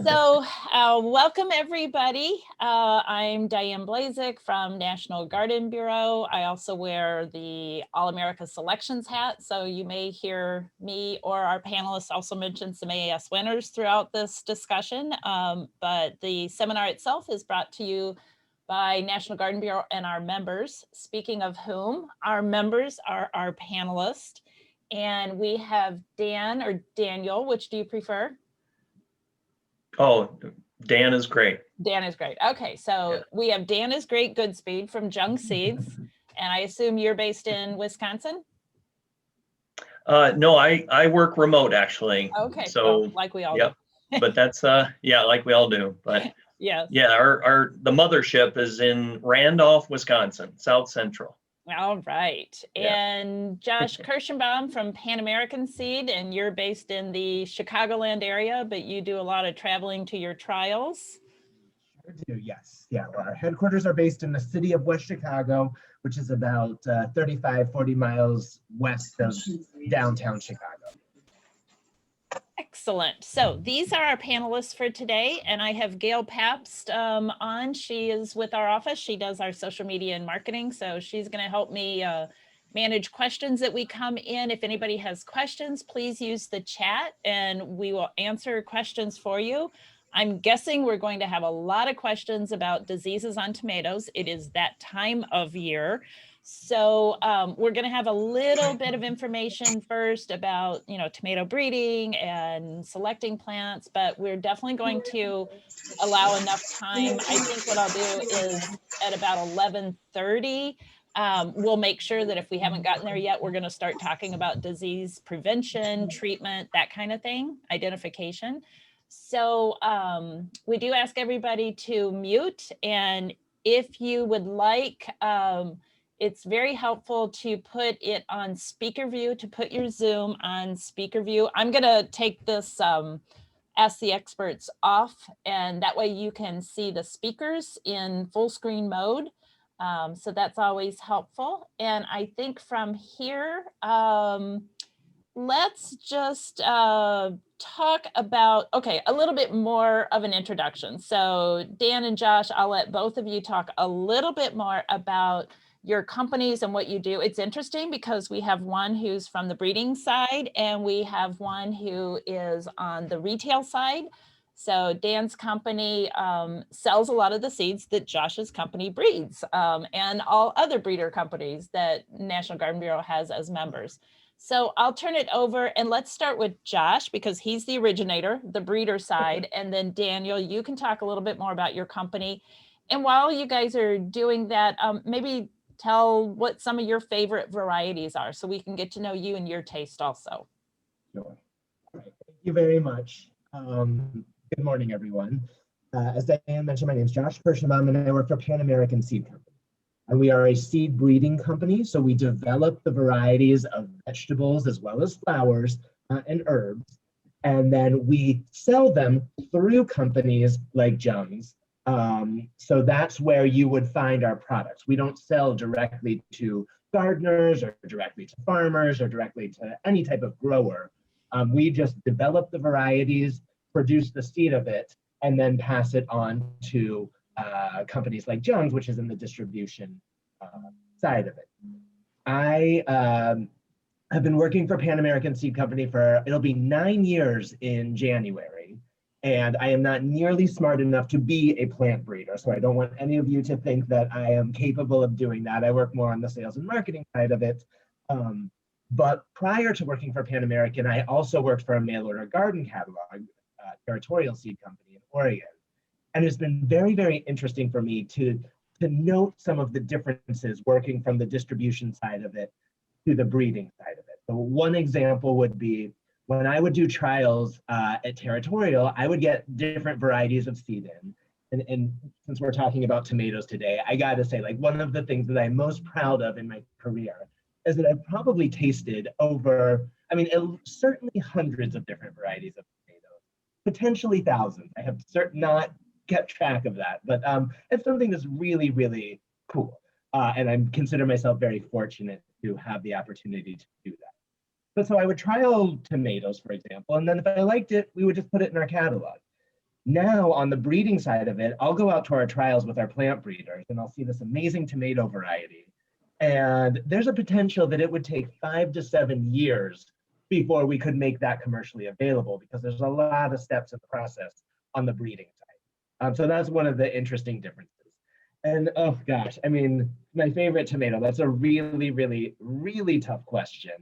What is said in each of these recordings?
Welcome everybody. I'm Diane Blazik from National Garden Bureau. I also wear the All-America Selections hat, so you may hear me or our panelists also mention some AAS winners throughout this discussion. But the seminar itself is brought to you by National Garden Bureau and our members, speaking of whom, our members are our panelists. And we have Dan or Daniel, which do you prefer? Oh, Dan is great. Dan is great. Okay, so we have Dan is great Goodspeed from Jung Seeds, and I assume you're based in Wisconsin? No, I work remote actually. Okay, so well, like we all do. But that's yeah, like we all do. But yes. Yeah, the mothership is in Randolph, Wisconsin, South Central. All right. And Josh Kirschenbaum from Pan American Seed, and you're based in the Chicagoland area, but you do a lot of traveling to your trials. Sure do, yes. Yeah, well, our headquarters are based in the city of West Chicago, which is about 40 miles west of downtown Chicago. Excellent. So these are our panelists for today, and I have Gail Pabst on. She is with our office. She does our social media and marketing, so she's going to help me manage questions that we come in. If anybody has questions, please use the chat, and we will answer questions for you. I'm guessing we're going to have a lot of questions about diseases on tomatoes. It is that time of year. So we're going to have a little bit of information first about, tomato breeding and selecting plants, but we're definitely going to allow enough time. I think what I'll do is at about 11:30, we'll make sure that if we haven't gotten there yet, we're going to start talking about disease prevention, treatment, that kind of thing, identification. So we do ask everybody to mute, and if you would like, it's very helpful to put it on speaker view, to put your Zoom on speaker view. I'm going to take this Ask the Experts off, and that way you can see the speakers in full screen mode. So that's always helpful. And I think from here, let's just talk about, a little bit more of an introduction. So Dan and Josh, I'll let both of you talk a little bit more about your companies and what you do. It's interesting because we have one who's from the breeding side and we have one who is on the retail side. So Dan's company sells a lot of the seeds that Josh's company breeds, and all other breeder companies that National Garden Bureau has as members. So I'll turn it over, and let's start with Josh because he's the originator, the breeder side, and then Daniel, you can talk a little bit more about your company. And while you guys are doing that, maybe tell what some of your favorite varieties are so we can get to know you and your taste also. Sure. All right. Thank you very much. Good morning, everyone. As Diane mentioned, my name is Josh Kirschenbaum, and I work for Pan American Seed Company. And we are a seed breeding company, so we develop the varieties of vegetables as well as flowers and herbs, and then we sell them through companies like Jung's. So that's where you would find our products. We don't sell directly to gardeners or directly to farmers or directly to any type of grower. We just develop the varieties, produce the seed of it, and then pass it on to companies like Jung's, which is in the distribution side of it. I have been working for Pan American Seed Company it'll be 9 years in January, and I am not nearly smart enough to be a plant breeder, so I don't want any of you to think that I am capable of doing that. I work more on the sales and marketing side of it. But prior to working for Pan American, I also worked for a mail order garden catalog, territorial seed company in Oregon. And it's been very, very interesting for me to note some of the differences working from the distribution side of it to the breeding side of it. So one example would be when I would do trials at Territorial, I would get different varieties of seed in. And since we're talking about tomatoes today, I gotta say, like, one of the things that I'm most proud of in my career is that I've probably tasted certainly hundreds of different varieties of tomatoes, potentially thousands. I have not kept track of that, but it's something that's really, really cool. And I consider myself very fortunate to have the opportunity to do that. But so I would trial tomatoes, for example, and then if I liked it, we would just put it in our catalog. Now on the breeding side of it, I'll go out to our trials with our plant breeders and I'll see this amazing tomato variety. And there's a potential that it would take 5 to 7 years before we could make that commercially available because there's a lot of steps in the process on the breeding side. So that's one of the interesting differences. And oh gosh, I mean, my favorite tomato, that's a really, really, really tough question.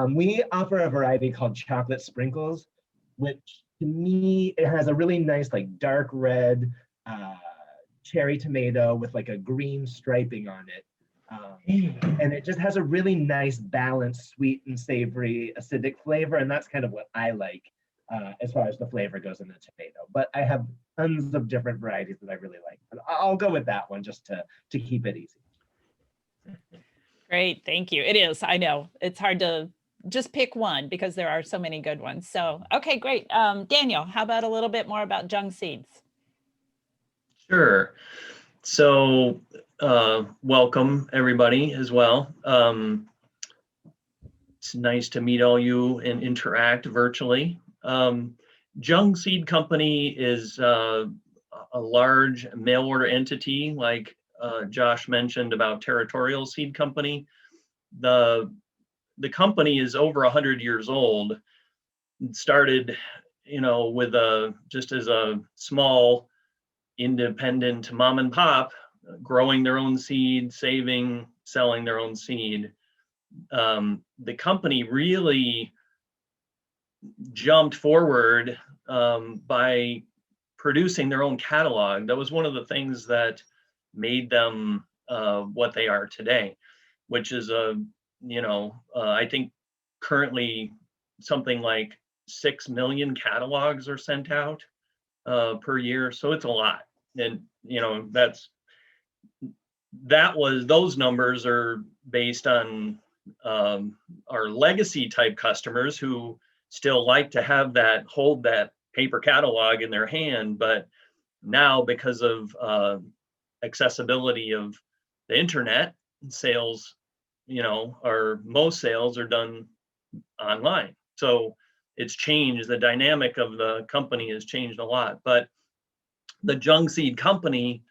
We offer a variety called chocolate sprinkles, which to me, it has a really nice, like dark red cherry tomato with like a green striping on it. And it just has a really nice balanced, sweet and savory acidic flavor. And that's kind of what I like as far as the flavor goes in the tomato. But I have tons of different varieties that I really like. But I'll go with that one just to keep it easy. Great, thank you. It is, I know. It's hard to just pick one because there are so many good ones. So, okay, great. Daniel, how about a little bit more about Jung Seeds? Sure. So welcome everybody as well. It's nice to meet all you and interact virtually. Jung Seed Company is a large mail order entity, like Josh mentioned about Territorial Seed Company. The company is over 100 years old. It started, with just as a small independent mom and pop, growing their own seed, saving, selling their own seed. The company really jumped forward by producing their own catalog. That was one of the things that made them what they are today, which is I think currently something like 6 million catalogs are sent out per year. So it's a lot. And, those numbers are based on our legacy type customers who still like to hold that paper catalog in their hand. But now, because of accessibility of the internet, sales, most sales are done online. So it's changed. The dynamic of the company has changed a lot. But the Jung Seed Company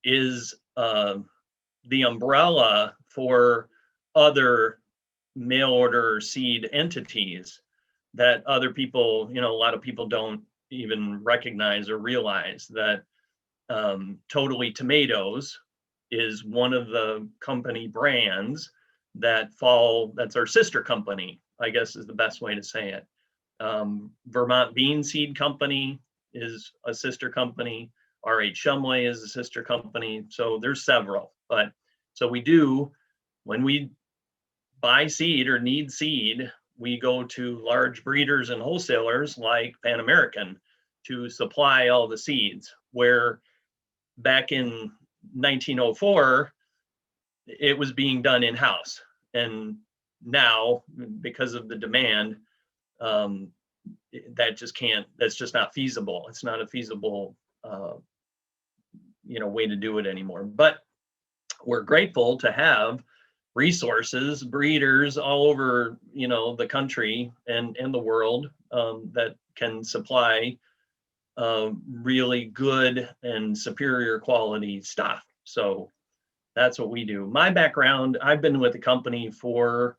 is the umbrella for other mail order seed entities that other people, a lot of people don't even recognize or realize that Totally Tomatoes is one of the company brands that's our sister company, I guess is the best way to say it. Vermont Bean Seed Company is a sister company. RH Shumway is a sister company. So there's several. But so when we buy seed or need seed, we go to large breeders and wholesalers like Pan American to supply all the seeds, where back in 1904, it was being done in-house. And now, because of the demand, that's just not feasible. It's not a feasible, way to do it anymore. But we're grateful to have resources, breeders all over, the country and the world that can supply really good and superior quality stuff. So that's what we do. My background, I've been with the company for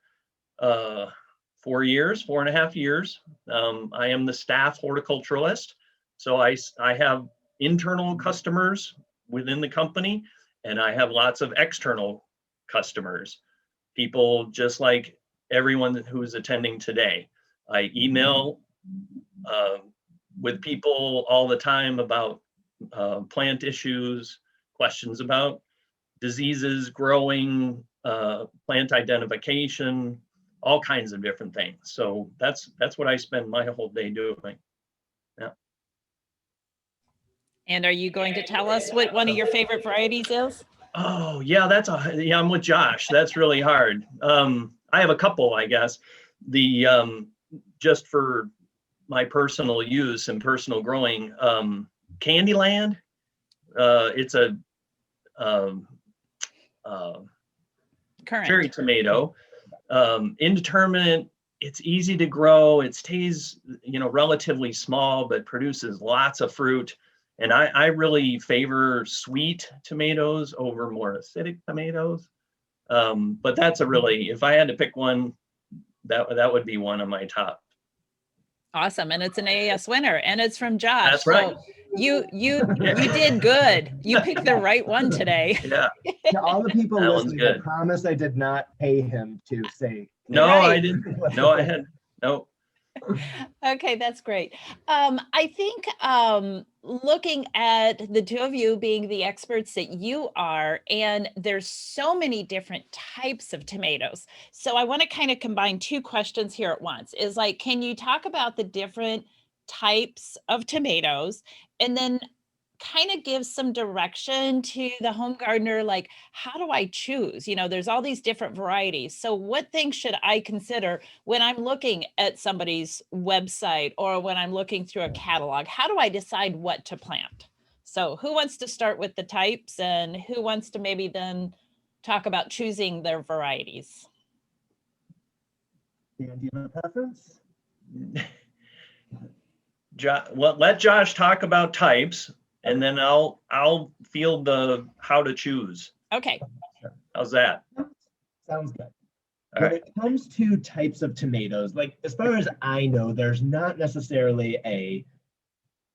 4.5 years. I am the staff horticulturalist. So I have internal customers within the company, and I have lots of external customers, people just like everyone who's attending today. I email with people all the time about plant issues, questions about diseases, growing, plant identification, all kinds of different things. So that's what I spend my whole day doing. Yeah. And are you going to tell us what one of your favorite varieties is? Oh yeah, I'm with Josh. That's really hard. I have a couple, I guess. Just for my personal use and personal growing, Candyland. It's a Current. cherry tomato. Indeterminate it's easy to grow. It stays, relatively small, but produces lots of fruit. And I really favor sweet tomatoes over more acidic tomatoes. But that's if I had to pick one, that would be one of my top. Awesome. And it's an AAS winner, and it's from Josh. That's right. So you did good. You picked the right one today. Yeah. To all the people That one's listening, I good. promise I did not pay him to say. No, Right. I didn't. No, I had no. Okay, that's great. I think looking at the two of you being the experts that you are, and there's so many different types of tomatoes. So I want to kind of combine two questions here at once. Is like, can you talk about the different types of tomatoes, and then kind of give some direction to the home gardener, like, how do I choose? There's all these different varieties. So what things should I consider when I'm looking at somebody's website or when I'm looking through a catalog? How do I decide what to plant? So who wants to start with the types, and who wants to maybe then talk about choosing their varieties? Dan, do you have a preference? Let Josh talk about types, and then I'll field the how to choose. Okay. How's that? Sounds good. All When right. it comes to types of tomatoes, like as far as I know, there's not necessarily a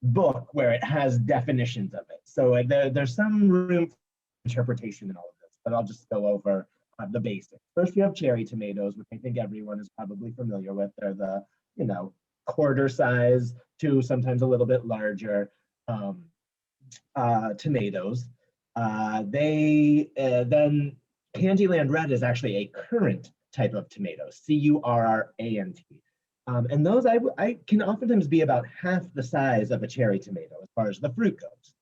book where it has definitions of it. So there's some room for interpretation in all of this, but I'll just go over the basics. First, you have cherry tomatoes, which I think everyone is probably familiar with. They're the, quarter size to sometimes a little bit larger tomatoes. Then Candyland Red is actually a currant type of tomato, Currant. And those I can oftentimes be about half the size of a cherry tomato as far as the fruit goes.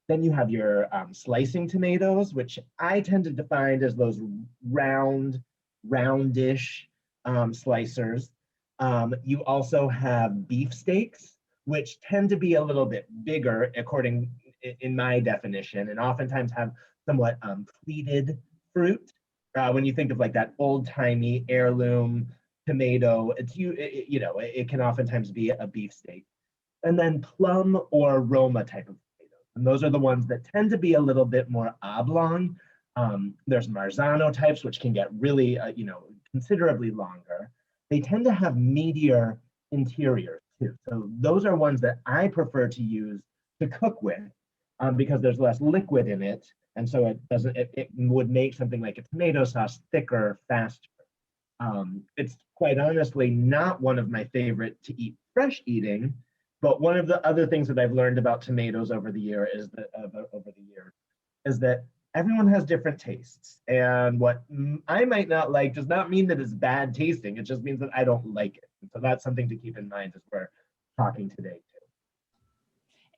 Then you have your slicing tomatoes, which I tend to define as those roundish slicers. You also have beefsteaks, which tend to be a little bit bigger in my definition, and oftentimes have somewhat pleated fruit. When you think of like that old-timey heirloom tomato, it can oftentimes be a beefsteak. And then plum or Roma type of tomatoes. And those are the ones that tend to be a little bit more oblong. There's Marzano types, which can get really, considerably longer. They tend to have meatier interiors too. So those are ones that I prefer to use to cook with because there's less liquid in it. And so it would make something like a tomato sauce thicker, faster. It's quite honestly not one of my favorite to eat fresh eating, but one of the other things that I've learned about tomatoes over the years is that everyone has different tastes, and what I might not like does not mean that it's bad tasting. It just means that I don't like it. And so that's something to keep in mind as we're talking today.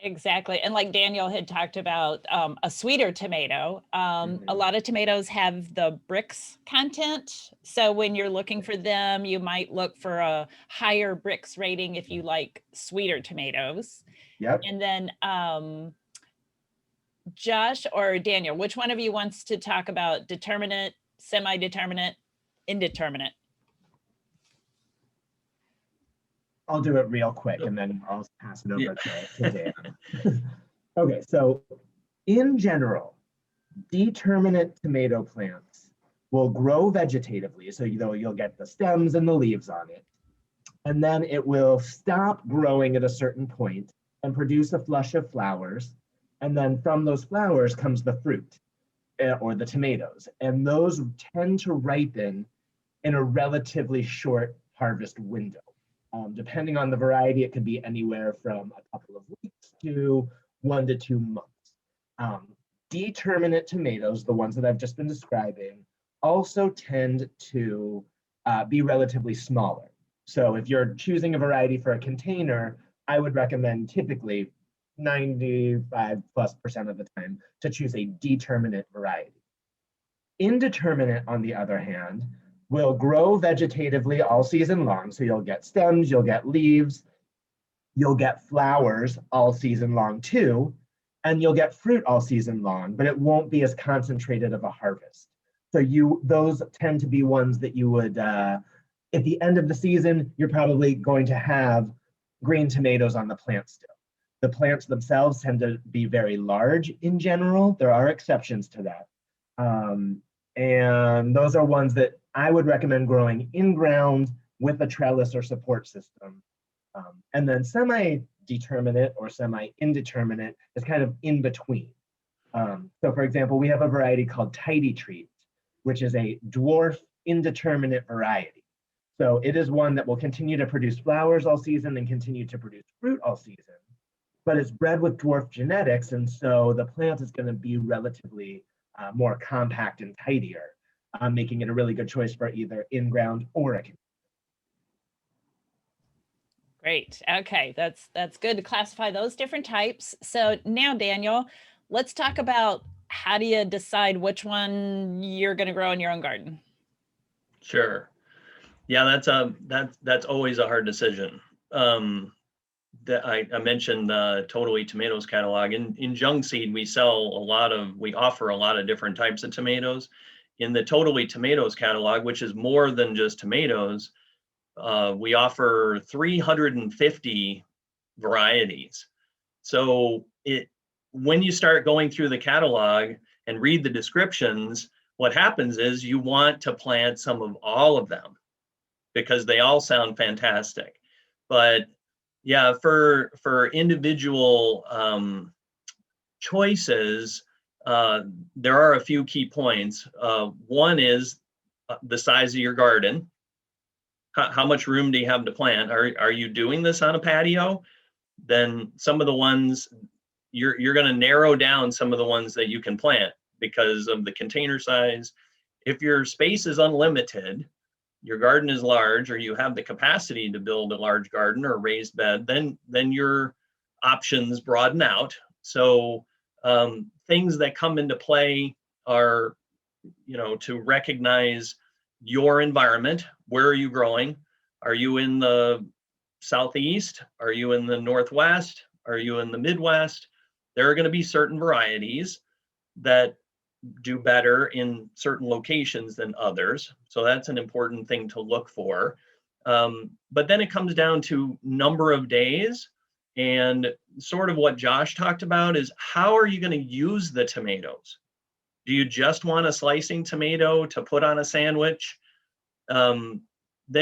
Exactly. And like Daniel had talked about a sweeter tomato, a lot of tomatoes have the Brix content. So when you're looking for them, you might look for a higher Brix rating if you like sweeter tomatoes. Yep. And then Josh or Daniel, which one of you wants to talk about determinate, semi-determinate, indeterminate? I'll do it real quick and then I'll pass it over to Dan. Okay, so in general, determinate tomato plants will grow vegetatively. So you'll get the stems and the leaves on it. And then it will stop growing at a certain point and produce a flush of flowers. And then from those flowers comes the fruit or the tomatoes. And those tend to ripen in a relatively short harvest window. Depending on the variety, it could be anywhere from a couple of weeks to 1 to 2 months. Determinate tomatoes, the ones that I've just been describing, also tend to be relatively smaller. So if you're choosing a variety for a container, I would recommend typically 95+% of the time to choose a determinate variety. Indeterminate, on the other hand, will grow vegetatively all season long. So you'll get stems, you'll get leaves, you'll get flowers all season long too, and you'll get fruit all season long, but it won't be as concentrated of a harvest. So those tend to be ones that you would At the end of the season, you're probably going to have green tomatoes on the plant still. The plants themselves tend to be very large in general. There are exceptions to that. And those are ones that I would recommend growing in ground with a trellis or support system. And then semi-determinate or semi-indeterminate is kind of in between. So for example, we have a variety called Tidy Treat, which is a dwarf indeterminate variety. So it is one that will continue to produce flowers all season and continue to produce fruit all season, but it's bred with dwarf genetics. And so the plant is going to be relatively more compact and tidier, making it a really good choice for either in-ground or a container. Great. Okay, that's good to classify those different types. So now, Daniel, let's talk about how do you decide which one you're going to grow in your own garden? Sure. Yeah, that's always a hard decision. That I mentioned the Totally Tomatoes catalog. In Jung Seed, we offer a lot of different types of tomatoes. In the Totally Tomatoes catalog, which is more than just tomatoes, we offer 350 varieties. So when you start going through the catalog and read the descriptions, what happens is you want to plant some of all of them because they all sound fantastic. But yeah, for individual choices, there are a few key points. One is the size of your garden. How much room do you have to plant? Are you doing this on a patio? Then some of the ones you're going to narrow down some of the ones that you can plant because of the container size. If your space is unlimited, your garden is large, or you have the capacity to build a large garden or raised bed, then your options broaden out. So things that come into play are, to recognize your environment. Where are you growing? Are you in the Southeast? Are you in the Northwest? Are you in the Midwest? There are going to be certain varieties that do better in certain locations than others. So that's an important thing to look for. But then it comes down to number of days, and sort of what Josh talked about is how are you going to use the tomatoes? Do you just want a slicing tomato to put on a sandwich? Then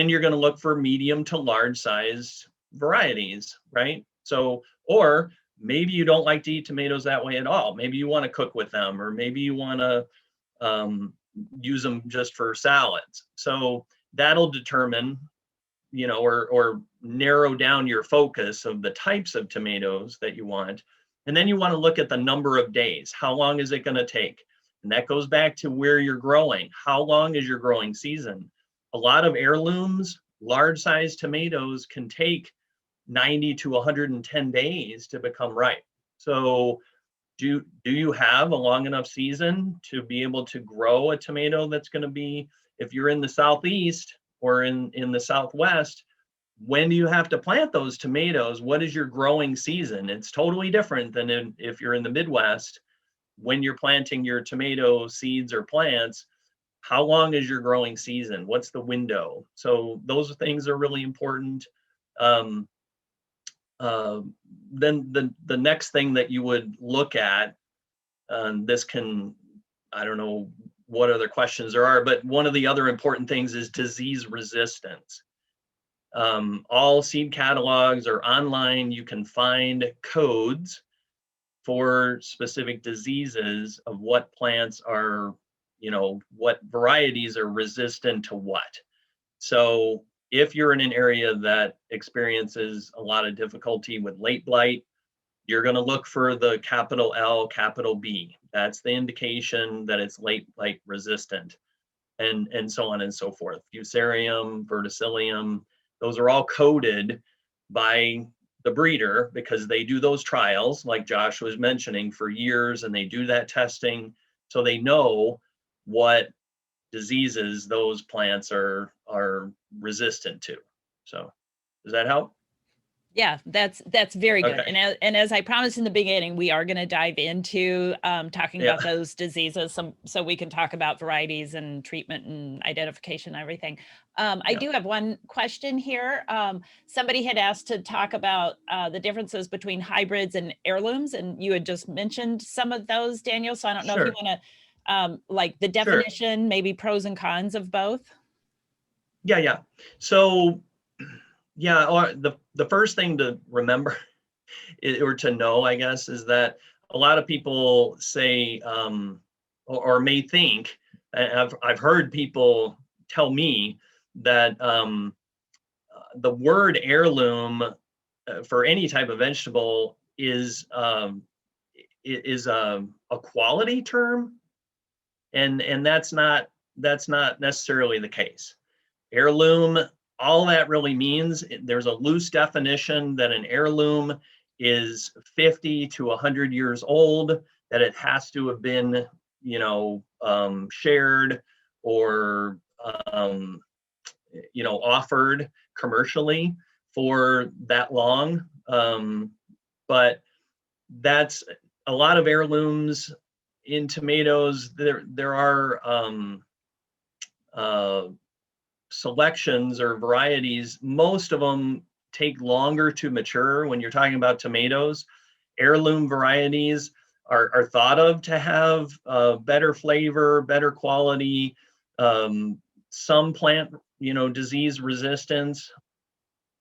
you're going to look for medium to large size varieties, right? So, or maybe you don't like to eat tomatoes that way at all. Maybe you want to cook with them, or maybe you want to use them just for salads. So that'll determine, or narrow down your focus of the types of tomatoes that you want. And then you want to look at the number of days. How long is it going to take? And that goes back to where you're growing. How long is your growing season? A lot of heirlooms, large size tomatoes can take 90 to 110 days to become ripe. So do you have a long enough season to be able to grow a tomato that's going to be, if you're in the Southeast or in the Southwest, when do you have to plant those tomatoes? What is your growing season? It's totally different than if you're in the Midwest. When you're planting your tomato seeds or plants, how long is your growing season? What's the window? So those things are really important. Then the next thing that you would look at, this can, I don't know what other questions there are, but one of the other important things is disease resistance. All seed catalogs are online. You can find codes for specific diseases of what plants are, what varieties are resistant to what. So if you're in an area that experiences a lot of difficulty with late blight, you're going to look for the capital L, capital B. That's the indication that it's late blight resistant, and so on and so forth. Fusarium, Verticillium, those are all coded by the breeder because they do those trials, like Josh was mentioning, for years, and they do that testing, so they know what diseases those plants are resistant to. So does that help? Yeah, that's very good. Okay. And as I promised in the beginning, we are going to dive into talking Yeah. about those diseases, so we can talk about varieties and treatment and identification and everything. I Yeah. do have one question here. Somebody had asked to talk about the differences between hybrids and heirlooms, and you had just mentioned some of those, Daniel. So I don't know if you Sure. want to like the Sure. definition, maybe pros and cons of both. Yeah. So yeah, or the first thing to remember or to know, I guess, is that a lot of people say or may think, and I've heard people tell me that the word heirloom for any type of vegetable is a quality term, and that's not necessarily the case. Heirloom, all that really means, there's a loose definition that an heirloom is 50 to 100 years old, that it has to have been, shared or, offered commercially for that long. But that's a lot of heirlooms in tomatoes. There are selections or varieties. Most of them take longer to mature. When you're talking about tomatoes, heirloom varieties are thought of to have better flavor, better quality, some plant, disease resistance.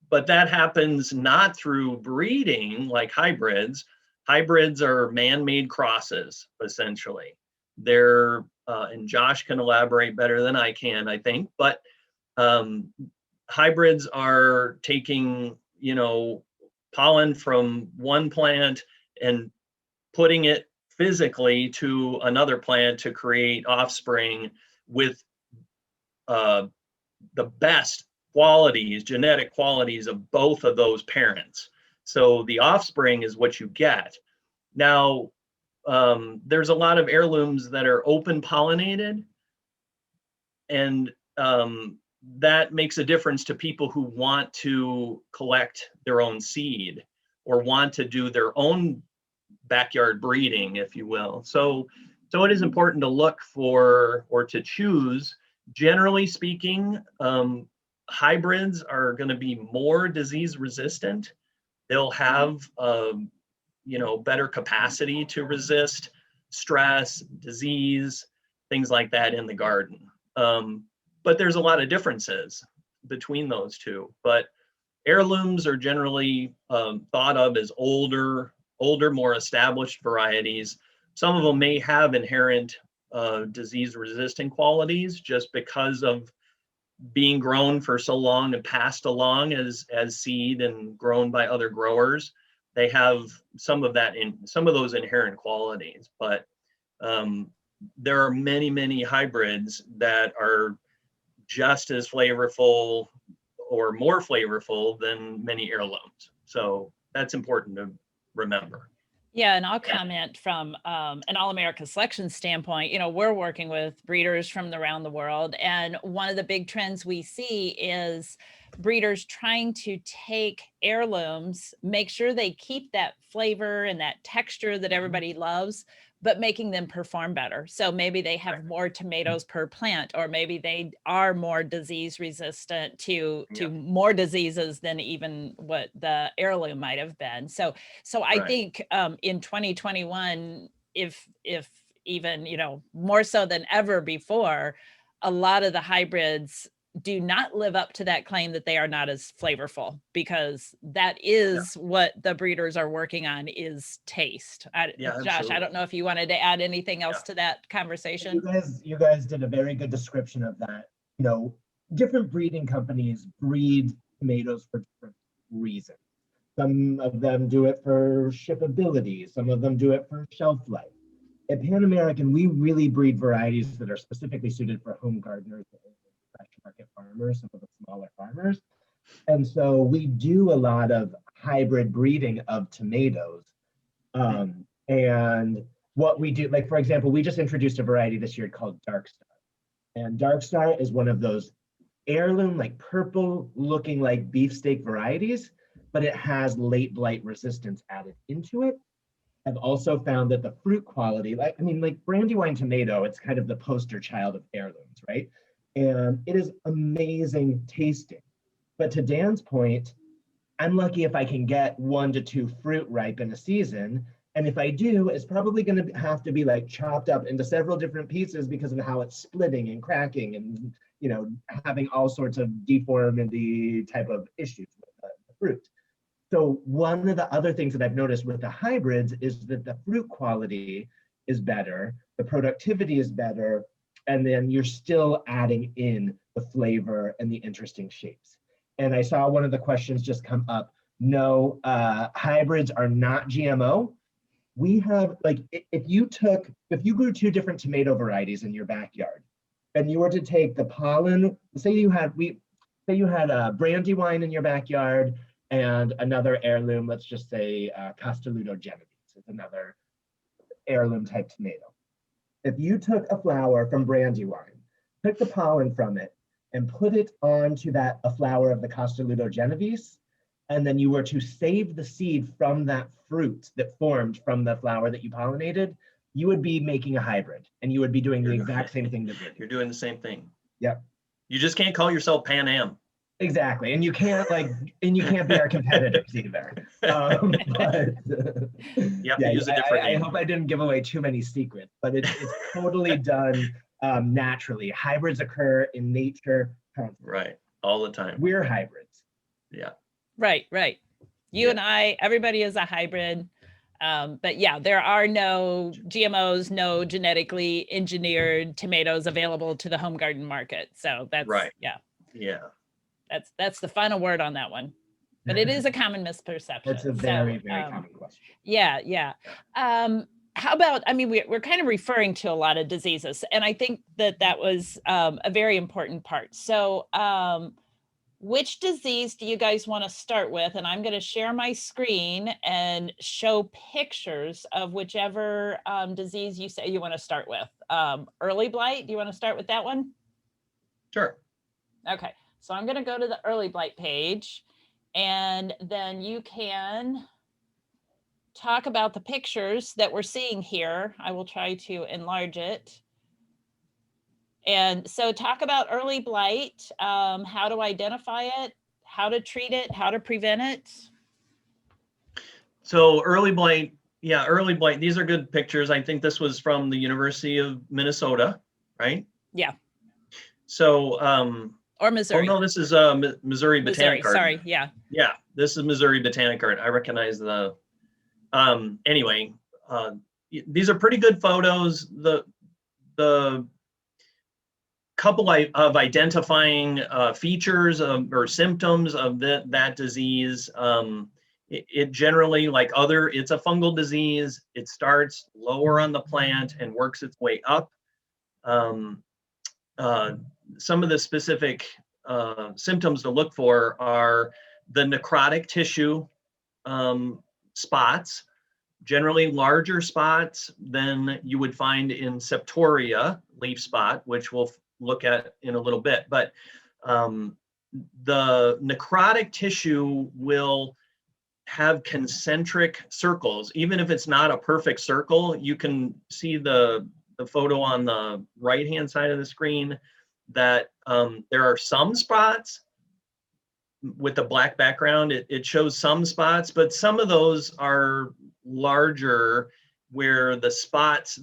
But that happens not through breeding like hybrids. Hybrids are man-made crosses, essentially. They're, and Josh can elaborate better than I can, I think, but hybrids are taking, pollen from one plant and putting it physically to another plant to create offspring with the best qualities, genetic qualities of both of those parents. So the offspring is what you get. Now, there's a lot of heirlooms that are open pollinated, and that makes a difference to people who want to collect their own seed or want to do their own backyard breeding, if you will. So it is important to look for or to choose. Generally speaking, hybrids are going to be more disease resistant. They'll have better capacity to resist stress, disease, things like that in the garden. But there's a lot of differences between those two. But heirlooms are generally thought of as older, more established varieties. Some of them may have inherent disease-resistant qualities just because of being grown for so long and passed along as seed and grown by other growers. They have some of those inherent qualities. But there are many hybrids that are just as flavorful or more flavorful than many heirlooms. So that's important to remember. Yeah, and I'll comment from an All-America selection standpoint. We're working with breeders from around the world, and one of the big trends we see is breeders trying to take heirlooms, make sure they keep that flavor and that texture that everybody loves, but making them perform better. So maybe they have more tomatoes per plant, or maybe they are more disease resistant to more diseases than even what the heirloom might have been. So I think in 2021, if even, more so than ever before, a lot of the hybrids do not live up to that claim that they are not as flavorful, because that is what the breeders are working on, is taste. Josh, absolutely. I don't know if you wanted to add anything else to that conversation. You guys did a very good description of that. Different breeding companies breed tomatoes for different reasons. Some of them do it for shippability. Some of them do it for shelf life. At Pan American, we really breed varieties that are specifically suited for home gardeners and fresh market farmers, some of the smaller farmers. And so we do a lot of hybrid breeding of tomatoes. And what we do, like, for example, we just introduced a variety this year called Dark Star. And Dark Star is one of those heirloom, like purple looking like beefsteak varieties, but it has late blight resistance added into it. I've also found that the fruit quality, like Brandywine tomato, it's kind of the poster child of heirlooms, right? And it is amazing tasting. But to Dan's point, I'm lucky if I can get 1 to 2 fruit ripe in a season. And if I do, it's probably going to have to be like chopped up into several different pieces because of how it's splitting and cracking and, you know, having all sorts of deformity type of issues with the fruit. So one of the other things that I've noticed with the hybrids is that the fruit quality is better, the productivity is better, and then you're still adding in the flavor and the interesting shapes. And I saw one of the questions just come up. No, hybrids are not GMO. We have, like, if you grew 2 different tomato varieties in your backyard, and you were to take the pollen, say you had Brandywine in your backyard and another heirloom, let's just say Castelluto Genovese is another heirloom type tomato. If you took a flower from Brandywine, took the pollen from it, and put it onto a flower of the Castelluto Genovese, and then you were to save the seed from that fruit that formed from the flower that you pollinated, you would be making a hybrid, and you would be doing the exact same thing that you're doing the same thing. Yep. You just can't call yourself Pan Am. Exactly, and you can't be our competitors either. But I hope I didn't give away too many secrets, but it's totally done naturally. Hybrids occur in nature constantly. Right, all the time. We're hybrids. Yeah. Right. You and I, everybody is a hybrid. But yeah, there are no GMOs, no genetically engineered tomatoes available to the home garden market. So that's right. Yeah. That's the final word on that one. But it is a common misperception. That's a very common question. Yeah. How about, we're kind of referring to a lot of diseases, and I think that was a very important part. So which disease do you guys want to start with? And I'm going to share my screen and show pictures of whichever disease you say you want to start with. Early blight, do you want to start with that one? Sure. Okay, so I'm going to go to the early blight page, and then you can talk about the pictures that we're seeing here. I will try to enlarge it. And so talk about early blight, how to identify it, how to treat it, how to prevent it. So early blight, these are good pictures. I think this was from the University of Minnesota, right? Yeah. So, or Missouri. Oh no, this is Missouri Botanic Garden. Sorry, yeah. Yeah, this is Missouri Botanic Garden. I recognize the, anyway, these are pretty good photos. The couple of identifying features or symptoms of that disease. It generally, it's a fungal disease. It starts lower on the plant and works its way up. Some of the specific symptoms to look for are the necrotic tissue spots, generally larger spots than you would find in Septoria leaf spot, which we'll look at in a little bit. But the necrotic tissue will have concentric circles. Even if it's not a perfect circle, you can see the photo on the right-hand side of the screen that there are some spots with the black background. It shows some spots, but some of those are larger, where those spots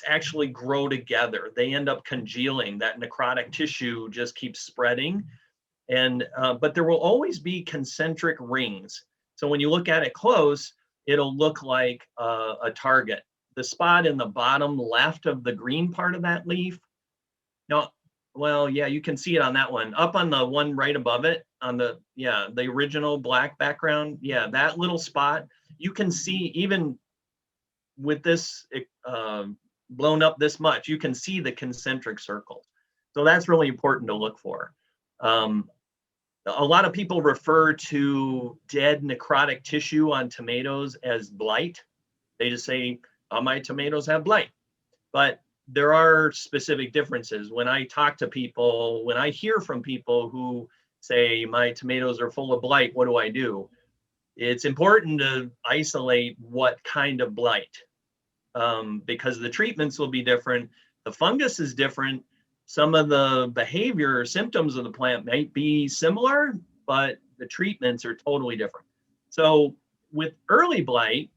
actually grow together. They end up congealing. That necrotic tissue just keeps spreading. And but there will always be concentric rings. So when you look at it close, it'll look like a target. The spot in the bottom left of the green part of that leaf, you can see it on that one. Up on the one right above it, on the original black background, that little spot, you can see, even with this blown up this much, you can see the concentric circles. So that's really important to look for. A lot of people refer to dead necrotic tissue on tomatoes as blight. They just say, oh, my tomatoes have blight. But there are specific differences. When I talk to people, when I hear from people who say, my tomatoes are full of blight, what do I do? it's important to isolate what kind of blight, because the treatments will be different. The fungus is different. Some of the behavior or symptoms of the plant might be similar, but the treatments are totally different. So with early blight,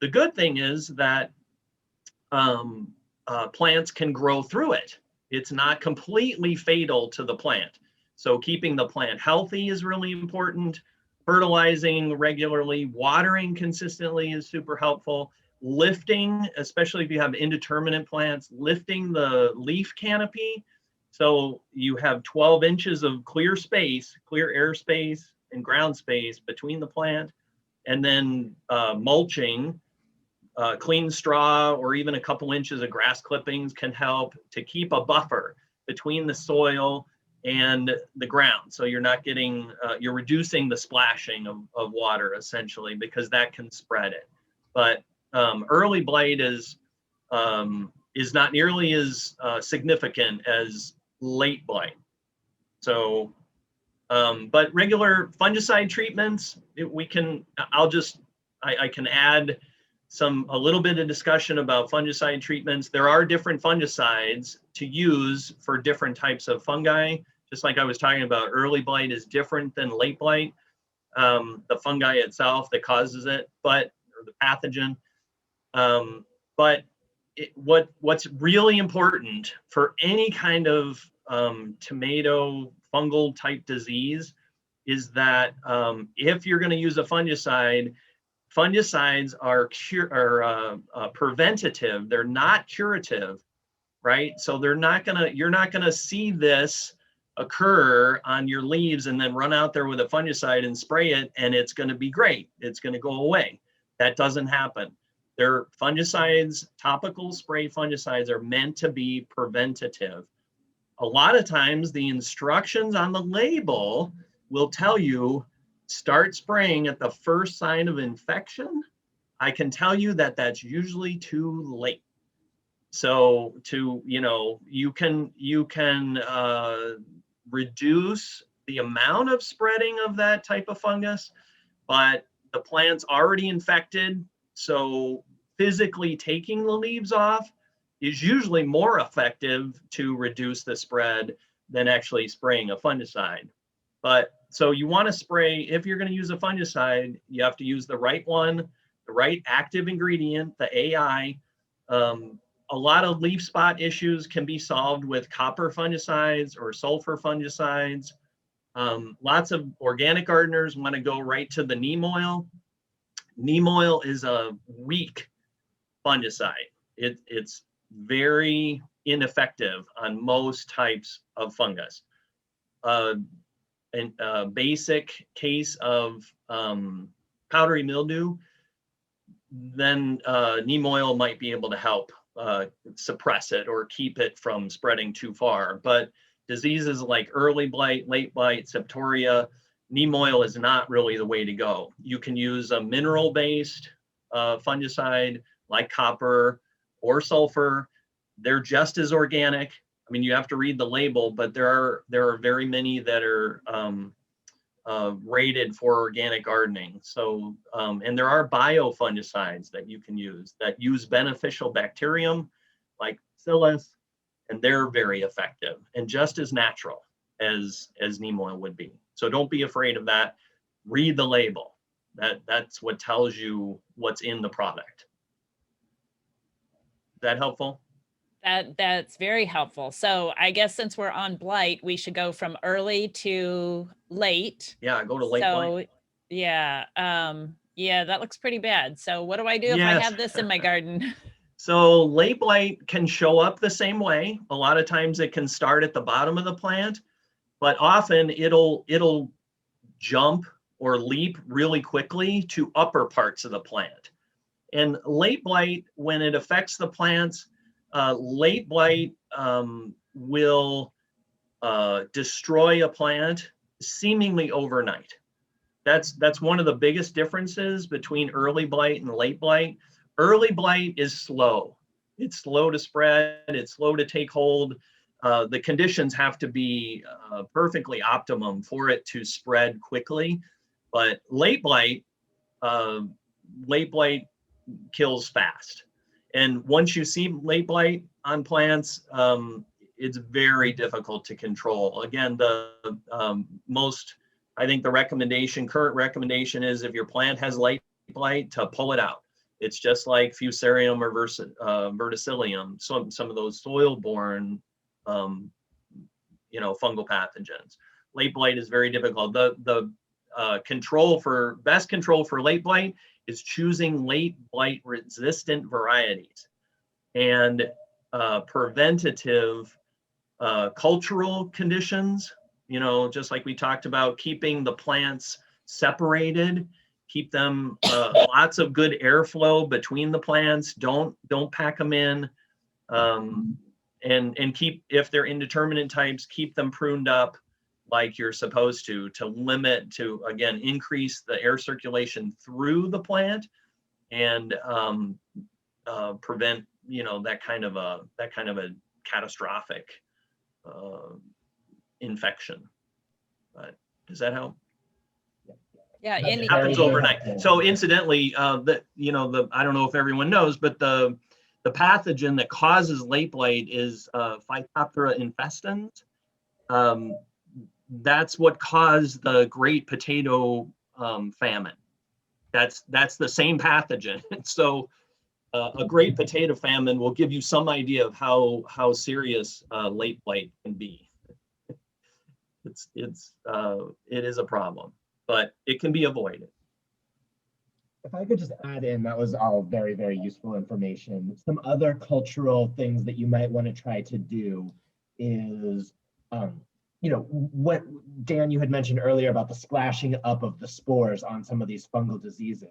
the good thing is that plants can grow through it. It's not completely fatal to the plant. So keeping the plant healthy is really important. Fertilizing regularly, watering consistently is super helpful. Lifting, especially if you have indeterminate plants, lifting the leaf canopy. So you have 12 inches of clear space, clear air space and ground space between the plant, and then mulching. Clean straw or even a couple inches of grass clippings can help to keep a buffer between the soil and the ground. So you're not getting, you're reducing the splashing of water essentially, because that can spread it. But early blight is not nearly as significant as late blight. So, but regular fungicide treatments, I can add a little bit of discussion about fungicide treatments. There are different fungicides to use for different types of fungi. Just like I was talking about, early blight is different than late blight. The fungi itself that causes it, or the pathogen. What's really important for any kind of tomato fungal type disease is that if you're going to use a fungicide, fungicides are preventative. They're not curative, right? So you're not gonna see this occur on your leaves and then run out there with a fungicide and spray it and it's going to be great. It's going to go away. That doesn't happen. They're fungicides, topical spray fungicides are meant to be preventative. A lot of times the instructions on the label will tell you start spraying at the first sign of infection. I can tell you that that's usually too late. So you can reduce the amount of spreading of that type of fungus, but the plant's already infected. So physically taking the leaves off is usually more effective to reduce the spread than actually spraying a fungicide. But so you want to spray, if you're going to use a fungicide, you have to use the right one, the right active ingredient, the AI. A lot of leaf spot issues can be solved with copper fungicides or sulfur fungicides. Lots of organic gardeners want to go right to the neem oil. Neem oil is a weak fungicide. It's very ineffective on most types of fungus. A basic case of powdery mildew, then neem oil might be able to help suppress it or keep it from spreading too far. But diseases like early blight, late blight, septoria, neem oil is not really the way to go. You can use a mineral-based fungicide like copper or sulfur. They're just as organic. I mean, you have to read the label, but there are very many that are rated for organic gardening. So, and there are biofungicides that you can use that use beneficial bacterium like Bacillus, and they're very effective and just as natural as neem oil would be. So don't be afraid of that. Read the label. That's what tells you what's in the product. Is that helpful? That's very helpful. So I guess since we're on blight, we should go from early to late. Yeah, go to late blight. Yeah, yeah, that looks pretty bad. So what do I do if I have this in my garden? So late blight can show up the same way. A lot of times it can start at the bottom of the plant, but often it'll jump or leap really quickly to upper parts of the plant. And late blight, when it affects the plants, late blight will destroy a plant seemingly overnight. That's one of the biggest differences between early blight and late blight. Early blight is slow. It's slow to spread. It's slow to take hold. The conditions have to be perfectly optimum for it to spread quickly. But late blight late blight kills fast. And once you see late blight on plants, it's very difficult to control. Again, I think the current recommendation is if your plant has late blight, to pull it out. It's just like Fusarium or Verticillium, some of those soil-borne, fungal pathogens. Late blight is very difficult. The best control for late blight is choosing late blight resistant varieties, and preventative cultural conditions, just like we talked about, keeping the plants separated, keep them lots of good airflow between the plants, don't pack them in, and keep, if they're indeterminate types, keep them pruned up like you're supposed to again increase the air circulation through the plant and prevent that kind of a catastrophic infection. But does that help? Yeah, It happens overnight. So incidentally, I don't know if everyone knows, but the pathogen that causes late blight is Phytophthora infestans. That's what caused the Great Potato Famine. That's the same pathogen. So a Great Potato Famine will give you some idea of how serious late blight can be. It is a problem, but it can be avoided. If I could just add in, that was all very, very useful information. Some other cultural things that you might want to try to do is, what Dan, you had mentioned earlier about the splashing up of the spores on some of these fungal diseases.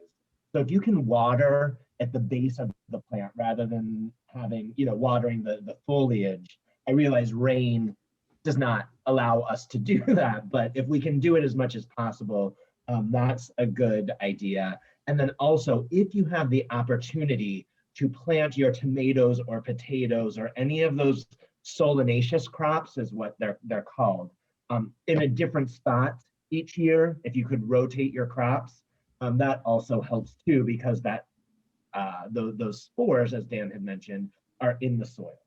So if you can water at the base of the plant rather than having, watering the foliage, I realize rain does not allow us to do that, but if we can do it as much as possible, that's a good idea. And then also, if you have the opportunity to plant your tomatoes or potatoes or any of those solanaceous crops, is what they're called, in a different spot each year, if you could rotate your crops, that also helps too, because that those spores, as Dan had mentioned, are in the soil.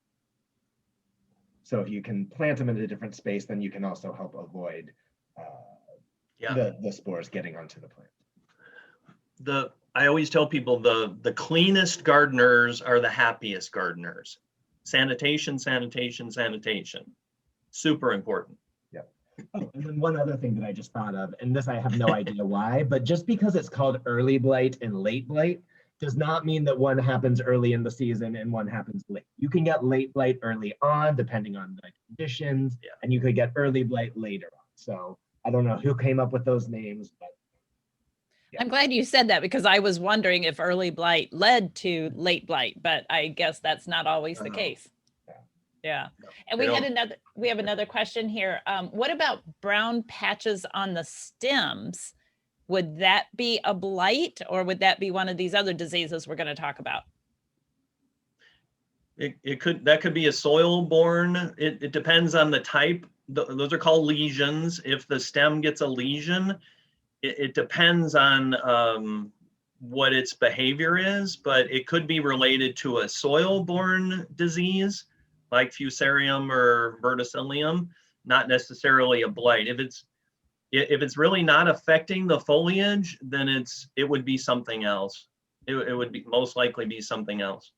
So if you can plant them in a different space, then you can also help avoid the spores getting onto the plant. I always tell people the cleanest gardeners are the happiest gardeners. Sanitation, sanitation, sanitation. Super important. Yeah. Oh, and then one other thing that I just thought of, and this I have no idea why, but just because it's called early blight and late blight does not mean that one happens early in the season and one happens late. You can get late blight early on, depending on the conditions, and you could get early blight later on. So I don't know who came up with those names, but I'm glad you said that, because I was wondering if early blight led to late blight, but I guess that's not always the case. Yeah. And we have another question here. What about brown patches on the stems? Would that be a blight, or would that be one of these other diseases we're going to talk about? That could be a soil-borne. It depends on the type. Those are called lesions. If the stem gets a lesion, it depends on what its behavior is, but it could be related to a soil-borne disease like Fusarium or Verticillium, not necessarily a blight. If it's really not affecting the foliage, then it would be something else. It would be most likely be something else.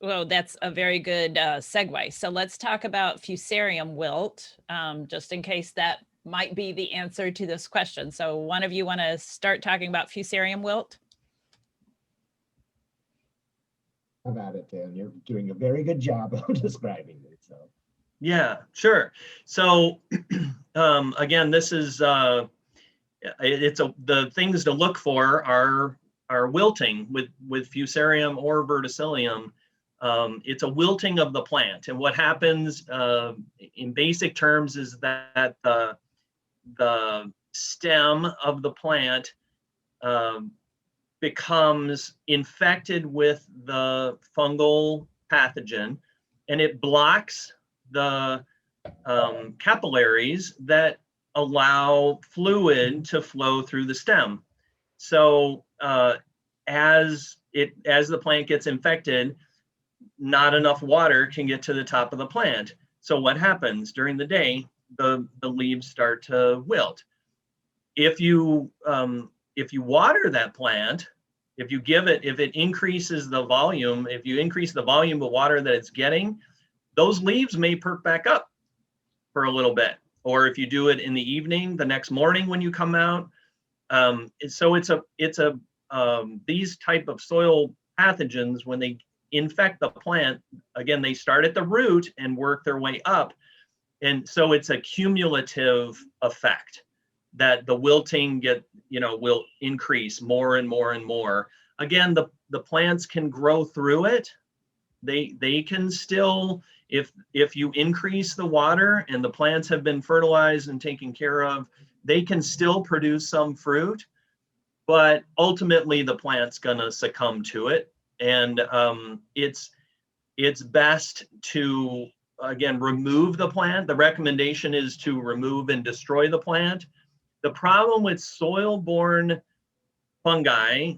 Well, that's a very good segue. So let's talk about Fusarium wilt, just in case that might be the answer to this question. So one of you want to start talking about Fusarium wilt? How about it, Dan? You're doing a very good job of describing it. So yeah, sure. So again, this is the things to look for are wilting with Fusarium or Verticillium. It's a wilting of the plant, and what happens in basic terms is that the stem of the plant becomes infected with the fungal pathogen, and it blocks the capillaries that allow fluid to flow through the stem. So as the plant gets infected, not enough water can get to the top of the plant. So what happens during the day? The leaves start to wilt. If you water that plant, if it increases the volume, if you increase the volume of water that it's getting, those leaves may perk back up for a little bit. Or if you do it in the evening, the next morning when you come out. So these type of soil pathogens, when they infect the plant, again, they start at the root and work their way up. And so it's a cumulative effect that the wilting will increase more and more and more. Again, the plants can grow through it. They can still, if you increase the water and the plants have been fertilized and taken care of, they can still produce some fruit, but ultimately the plant's gonna succumb to it. And it's best to, again, remove the plant. The recommendation is to remove and destroy the plant. The problem with soil-borne fungi,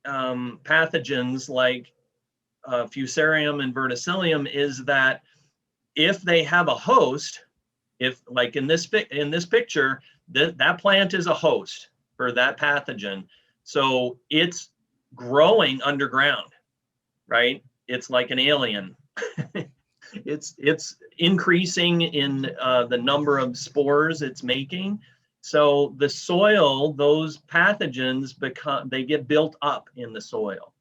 pathogens like Fusarium and Verticillium, is that if they have a host, if like in this picture, that plant is a host for that pathogen. So it's growing underground, right? It's like an alien. It's increasing in the number of spores it's making. So the soil, those pathogens they get built up in the soil.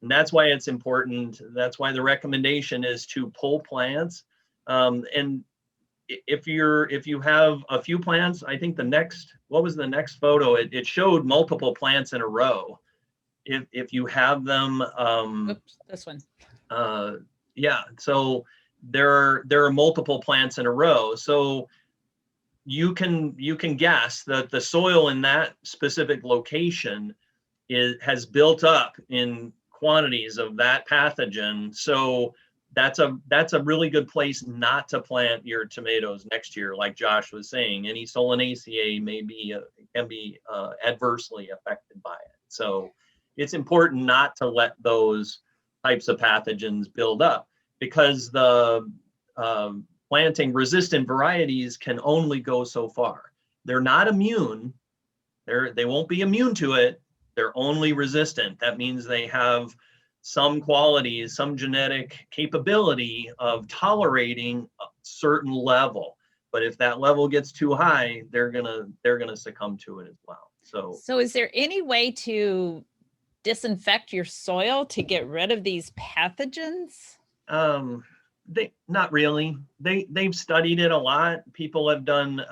And that's why it's important. That's why the recommendation is to pull plants. And if you have a few plants, I think what was the next photo? It showed multiple plants in a row. If you have them, Oops, this one. Yeah, so there are multiple plants in a row. So you can guess that the soil in that specific location has built up in quantities of that pathogen. So that's a really good place not to plant your tomatoes next year. Like Josh was saying, any Solanaceae can be adversely affected by it. So it's important not to let those types of pathogens build up, because the planting resistant varieties can only go so far. They're not immune. They won't be immune to it. They're only resistant. That means they have some qualities, some genetic capability of tolerating a certain level. But if that level gets too high, they're gonna succumb to it as well. So is there any way to disinfect your soil to get rid of these pathogens? Not really. They've studied it a lot. People have done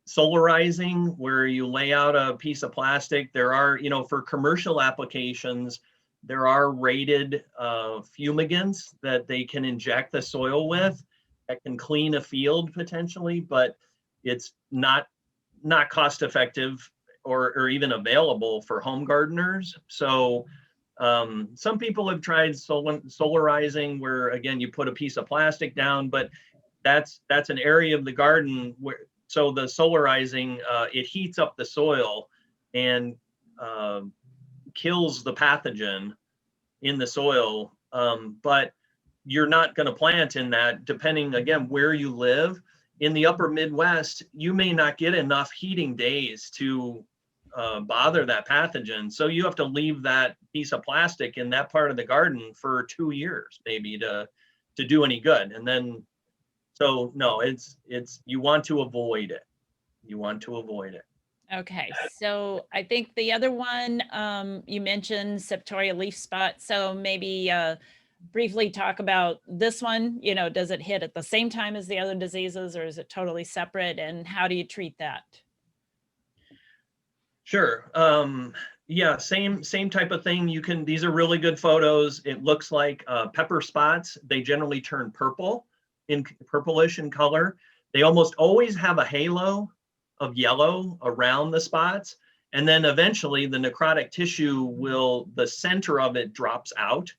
solarizing, where you lay out a piece of plastic. There are, for commercial applications, there are rated fumigants that they can inject the soil with that can clean a field potentially, but it's not cost effective or even available for home gardeners. So some people have tried solarizing, where again you put a piece of plastic down, but that's an area of the garden where, so the solarizing, it heats up the soil and kills the pathogen in the soil, but you're not going to plant in that, depending again where you live. In the upper Midwest, you may not get enough heating days to bother that pathogen. So you have to leave that piece of plastic in that part of the garden for 2 years, maybe to do any good. And then, so no, it's you want to avoid it. You want to avoid it. Okay, so I think the other one, you mentioned Septoria leaf spot. So maybe briefly talk about this one. Does it hit at the same time as the other diseases, or is it totally separate? And how do you treat that? Sure. Yeah, same type of thing. These are really good photos. It looks like pepper spots. They generally turn purplish in color. They almost always have a halo of yellow around the spots. And then eventually the necrotic tissue the center of it drops out.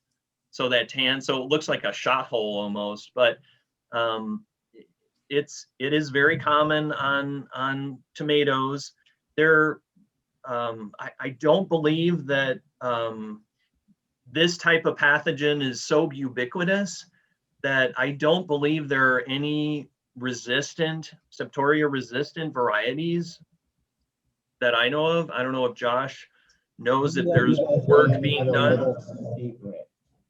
So that tan, so it looks like a shot hole almost, but it is very common on tomatoes. I don't believe that this type of pathogen is so ubiquitous that I don't believe there are any Septoria resistant varieties that I know of. I don't know if Josh knows if there's work being done. Secret.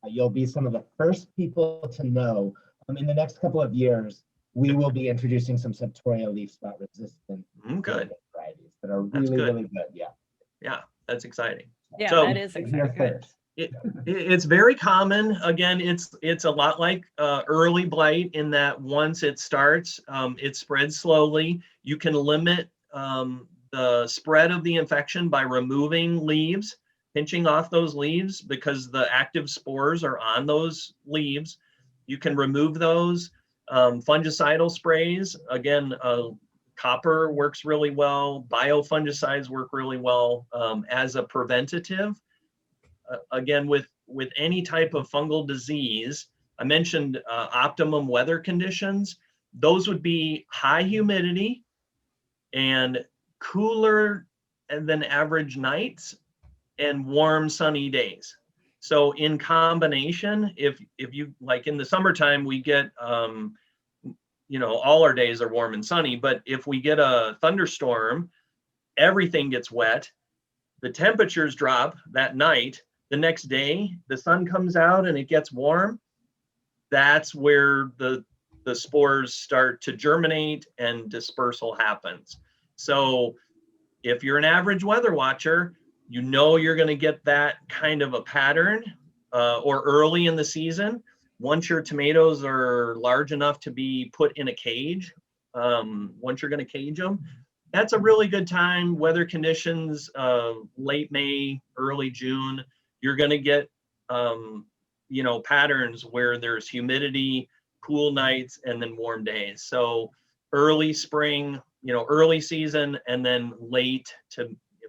You'll be some of the first people to know. In the next couple of years, we will be introducing some Septoria leaf spot resistant Good. varieties that are really, really good. Yeah. Yeah, that's exciting. Yeah, So, that is exciting. It's very common. Again, it's a lot like early blight in that once it starts, it spreads slowly. You can limit the spread of the infection by removing leaves, pinching off those leaves because the active spores are on those leaves. You can remove those. Fungicidal sprays, again, copper works really well. Biofungicides work really well as a preventative. Again, with any type of fungal disease, I mentioned optimum weather conditions. Those would be high humidity and cooler than average nights and warm sunny days. So in combination, if you like in the summertime, we get all our days are warm and sunny, but if we get a thunderstorm, everything gets wet, the temperatures drop that night. The next day, the sun comes out and it gets warm. That's where the spores start to germinate and dispersal happens. So if you're an average weather watcher, you're going to get that kind of a pattern or early in the season. Once your tomatoes are large enough to be put in a cage, once you're going to cage them, that's a really good time. Weather conditions, late May, early June, you're going to get, patterns where there's humidity, cool nights, and then warm days. So early spring, early season, and then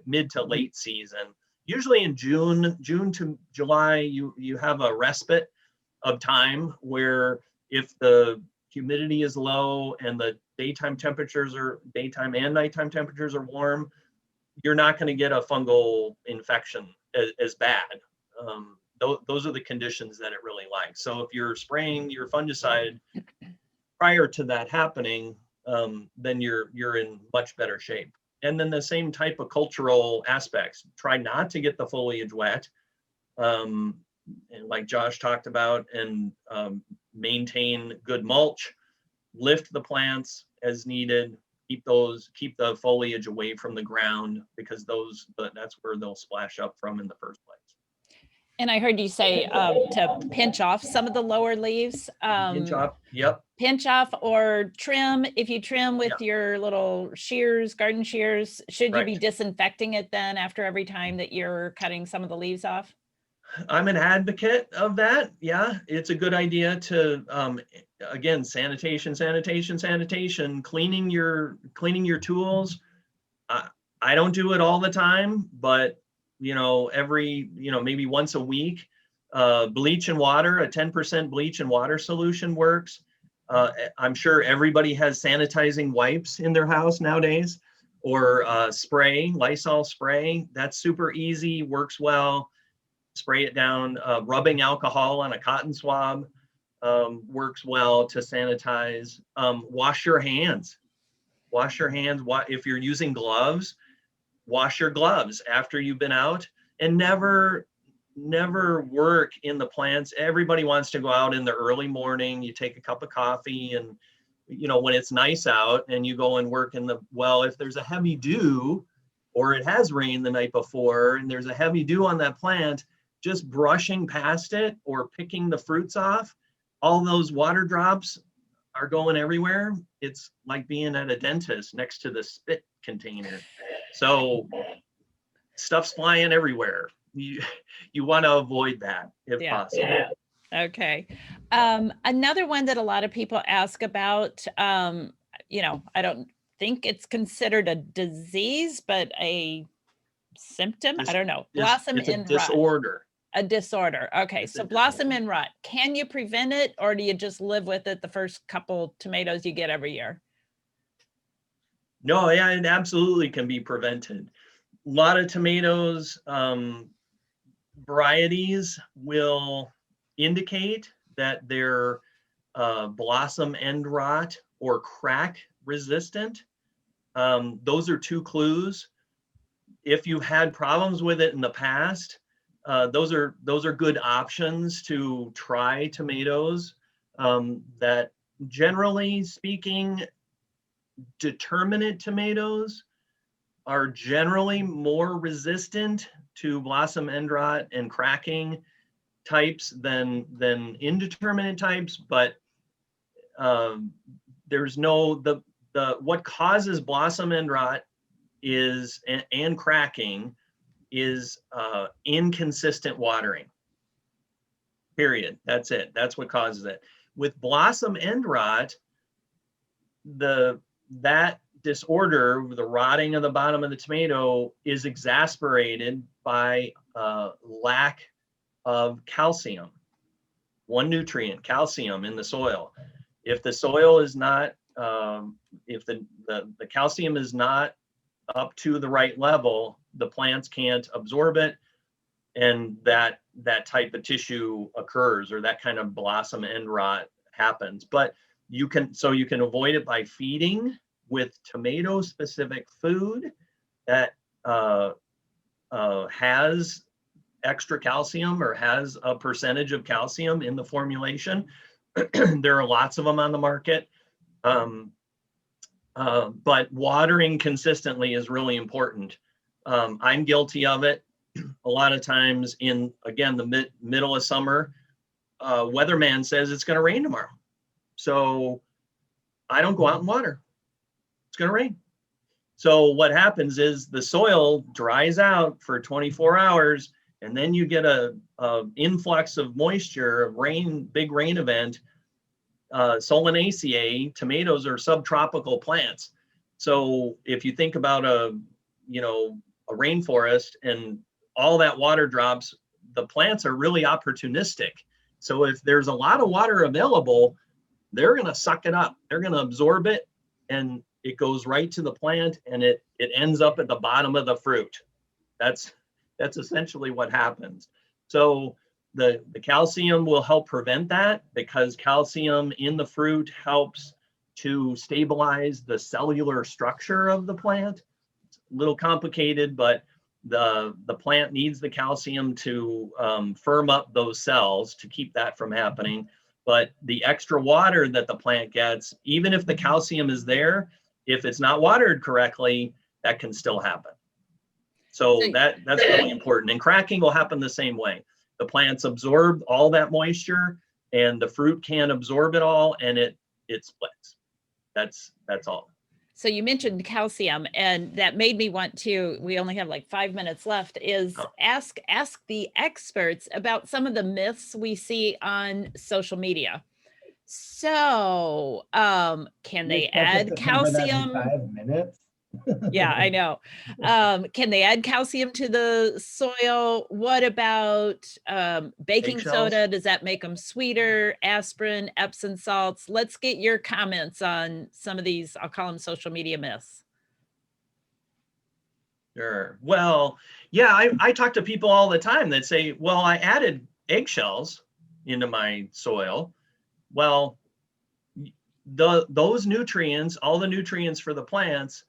mid to late season. Usually in June to July, you have a respite of time where if the humidity is low and the daytime and nighttime temperatures are warm, you're not going to get a fungal infection as bad. Those are the conditions that it really likes. So if you're spraying your fungicide prior to that happening, then you're in much better shape. And then the same type of cultural aspects. Try not to get the foliage wet, and like Josh talked about, and maintain good mulch. Lift the plants as needed. Keep the foliage away from the ground because that's where they'll splash up from in the first place. And I heard you say to pinch off some of the lower leaves. Pinch off, yep. Pinch off or trim. If you trim with your little shears, garden shears, should you be disinfecting it then after every time that you're cutting some of the leaves off? I'm an advocate of that. Yeah, it's a good idea to, again, sanitation, cleaning your tools. I don't do it all the time, but every, maybe once a week, bleach and water, a 10% bleach and water solution works. I'm sure everybody has sanitizing wipes in their house nowadays, or Lysol spray. That's super easy, works well. Spray it down. Rubbing alcohol on a cotton swab works well to sanitize. Wash your hands. If you're using gloves, wash your gloves after you've been out, and never work in the plants. Everybody wants to go out in the early morning. You take a cup of coffee and, when it's nice out and you go and work if there's a heavy dew or it has rained the night before and there's a heavy dew on that plant, just brushing past it or picking the fruits off, all those water drops are going everywhere. It's like being at a dentist next to the spit container. So stuff's flying everywhere. You want to avoid that if possible. Okay. Another one that a lot of people ask about, I don't think it's considered a disease, but a symptom. I don't know. Blossom in disorder. Rot. A disorder. Okay. So blossom in rot. Can you prevent it, or do you just live with it the first couple tomatoes you get every year? No, yeah, it absolutely can be prevented. lot of tomatoes, varieties will indicate that they're blossom end rot or crack resistant. Those are two clues. If you've had problems with it in the past, those are good options to try tomatoes. That generally speaking, determinate tomatoes are generally more resistant to blossom end rot and cracking types than indeterminate types, but there's no what causes blossom end rot is and cracking is inconsistent watering. Period. That's it. That's what causes it. With blossom end rot, that disorder, the rotting of the bottom of the tomato, is exacerbated by lack of calcium. One nutrient, calcium, in the soil. If the soil is not, if the calcium is not up to the right level, the plants can't absorb it, and that type of tissue occurs, or that kind of blossom end rot happens. But you can avoid it by feeding with tomato specific food that has extra calcium or has a percentage of calcium in the formulation. There are lots of them on the market. But watering consistently is really important. I'm guilty of it. A lot of times in, again, the middle of summer, weatherman says it's going to rain tomorrow. So I don't go out and water. It's going to rain. So what happens is the soil dries out for 24 hours, and then you get a influx of moisture, rain, big rain event. Solanaceae, tomatoes are subtropical plants. So if you think about a rainforest and all that water drops, the plants are really opportunistic. So if there's a lot of water available, they're going to suck it up. They're going to absorb it, and it goes right to the plant, and it ends up at the bottom of the fruit. That's essentially what happens. So the calcium will help prevent that, because calcium in the fruit helps to stabilize the cellular structure of the plant. It's a little complicated, but the plant needs the calcium to firm up those cells to keep that from happening. But the extra water that the plant gets, even if the calcium is there, if it's not watered correctly, that can still happen. So that's really important. And cracking will happen the same way. The plants absorb all that moisture, and the fruit can't absorb it all, and it splits. That's all. So you mentioned calcium, and that made me want to, we only have like 5 minutes left, is ask the experts about some of the myths we see on social media. So can they add calcium? 5 minutes? Yeah, I know. Can they add calcium to the soil? What about baking soda? Does that make them sweeter? Aspirin, Epsom salts? Let's get your comments on some of these, I'll call them social media myths. Sure. Well, yeah, I talk to people all the time that say, well, I added eggshells into my soil. Well, those nutrients, all the nutrients for the plants,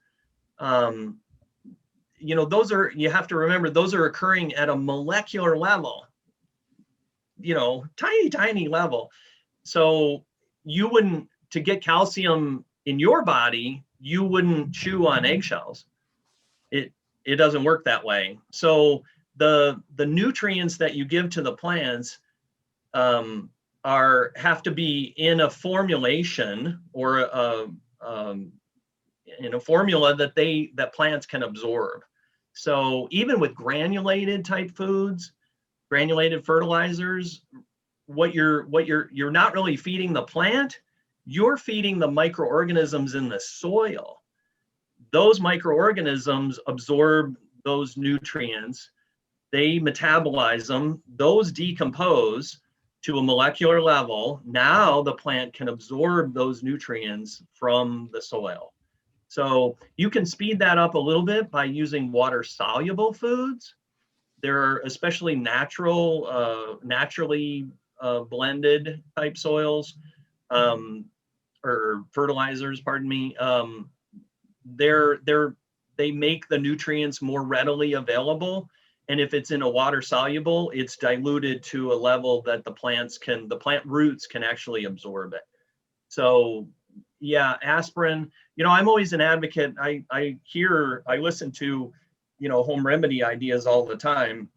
those are, you have to remember, those are occurring at a molecular level, tiny level. So you wouldn't, to get calcium in your body, you wouldn't chew on eggshells. It doesn't work that way. So the nutrients that you give to the plants have to be in a formulation or in a formula that plants can absorb. So even with granulated type foods, granulated fertilizers, you're not really feeding the plant, you're feeding the microorganisms in the soil. Those microorganisms absorb those nutrients, they metabolize them, those decompose to a molecular level. Now the plant can absorb those nutrients from the soil. So you can speed that up a little bit by using water-soluble foods. There are especially naturally blended type soils, or fertilizers, pardon me. They make the nutrients more readily available. And if it's in a water soluble, it's diluted to a level that the plant roots can actually absorb it. So yeah, aspirin, I'm always an advocate. I listen to, home remedy ideas all the time.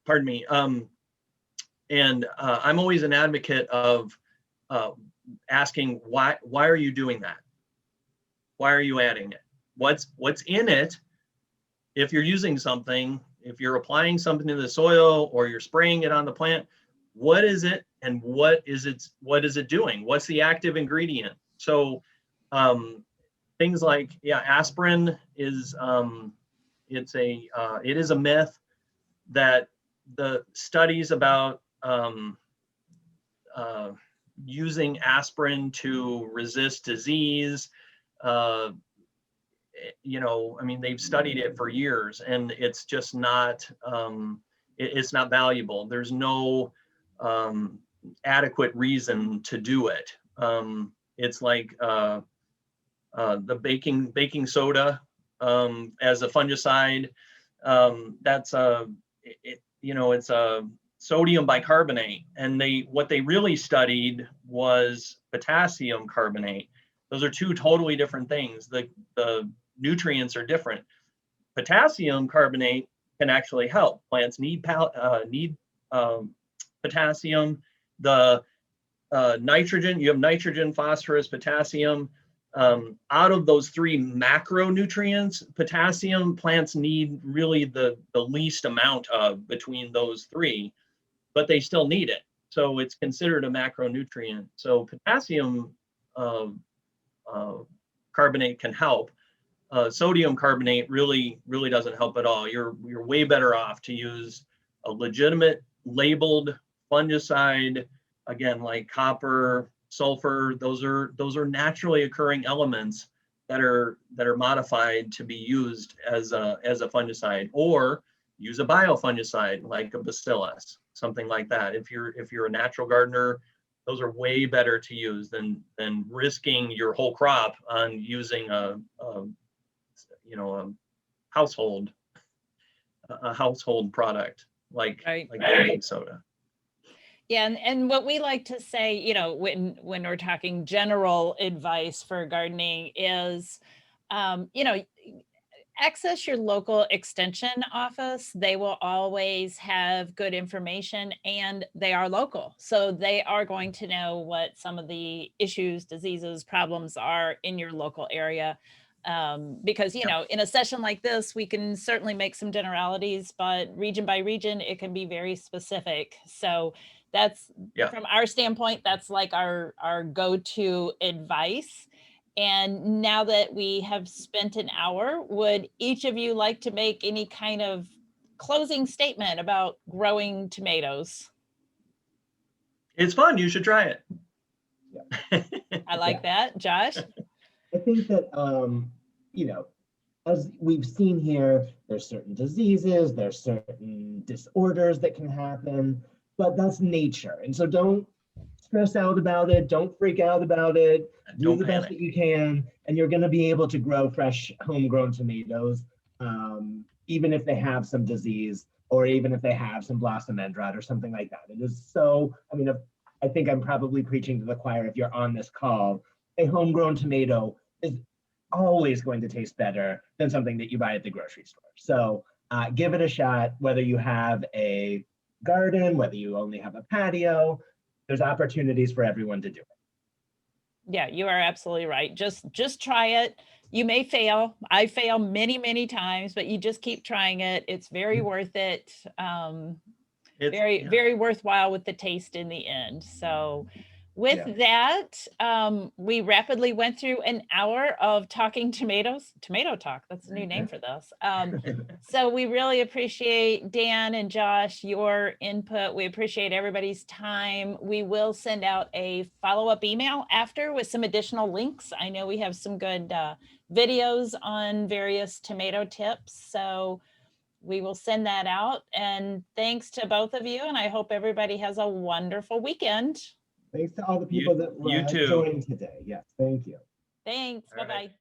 Pardon me. And I'm always an advocate of asking why are you doing that? Why are you adding it? What's in it? If you're using something, if you're applying something to the soil or you're spraying it on the plant, what is it and what is it doing? What's the active ingredient? So things like, aspirin is it is a myth that the studies about using aspirin to resist disease, they've studied it for years, and it's just not, it's not valuable. There's no adequate reason to do it. It's like the baking soda as a fungicide. It's a sodium bicarbonate, and what they really studied was potassium carbonate. Those are two totally different things. The nutrients are different. Potassium carbonate can actually help. Plants need potassium. The nitrogen, you have nitrogen, phosphorus, potassium. Out of those three macronutrients, potassium plants need really the least amount of between those three, but they still need it. So it's considered a macronutrient. So potassium carbonate can help. Sodium carbonate really doesn't help at all. You're way better off to use a legitimate labeled fungicide, again, like copper, sulfur. Those are naturally occurring elements that are modified to be used as a fungicide, or use a biofungicide like a bacillus, something like that. If you're a natural gardener, those are way better to use than risking your whole crop on using a household product like baking soda. Yeah, and what we like to say, when we're talking general advice for gardening is, access your local extension office. They will always have good information, and they are local. So they are going to know what some of the issues, diseases, problems are in your local area. Because, in a session like this, we can certainly make some generalities, but region by region, it can be very specific. So that's, from our standpoint, that's like our go-to advice. And now that we have spent an hour, would each of you like to make any kind of closing statement about growing tomatoes? It's fun. You should try it. Yeah. I like that. Josh? I think that, as we've seen here, there's certain diseases, there's certain disorders that can happen, but that's nature. And so don't stress out about it. Don't freak out about it. Do the best that you can, and you're going to be able to grow fresh, homegrown tomatoes, even if they have some disease, or even if they have some blossom end rot or something like that. It is so, I think I'm probably preaching to the choir if you're on this call. A homegrown tomato is always going to taste better than something that you buy at the grocery store. So give it a shot, whether you have a garden, whether you only have a patio. There's opportunities for everyone to do it. Yeah, you are absolutely right. Just try it. You may fail. I fail many, many times, but you just keep trying it. It's very worth it. Very worthwhile with the taste in the end. So With that, we rapidly went through an hour of talking tomatoes, tomato talk. That's a new name for this. So we really appreciate Dan and Josh, your input. We appreciate everybody's time. We will send out a follow-up email after with some additional links. I know we have some good videos on various tomato tips. So we will send that out. And thanks to both of you. And I hope everybody has a wonderful weekend. Thanks to all the people that You too. joined today. Yes, thank you. Thanks. All right. Bye-bye.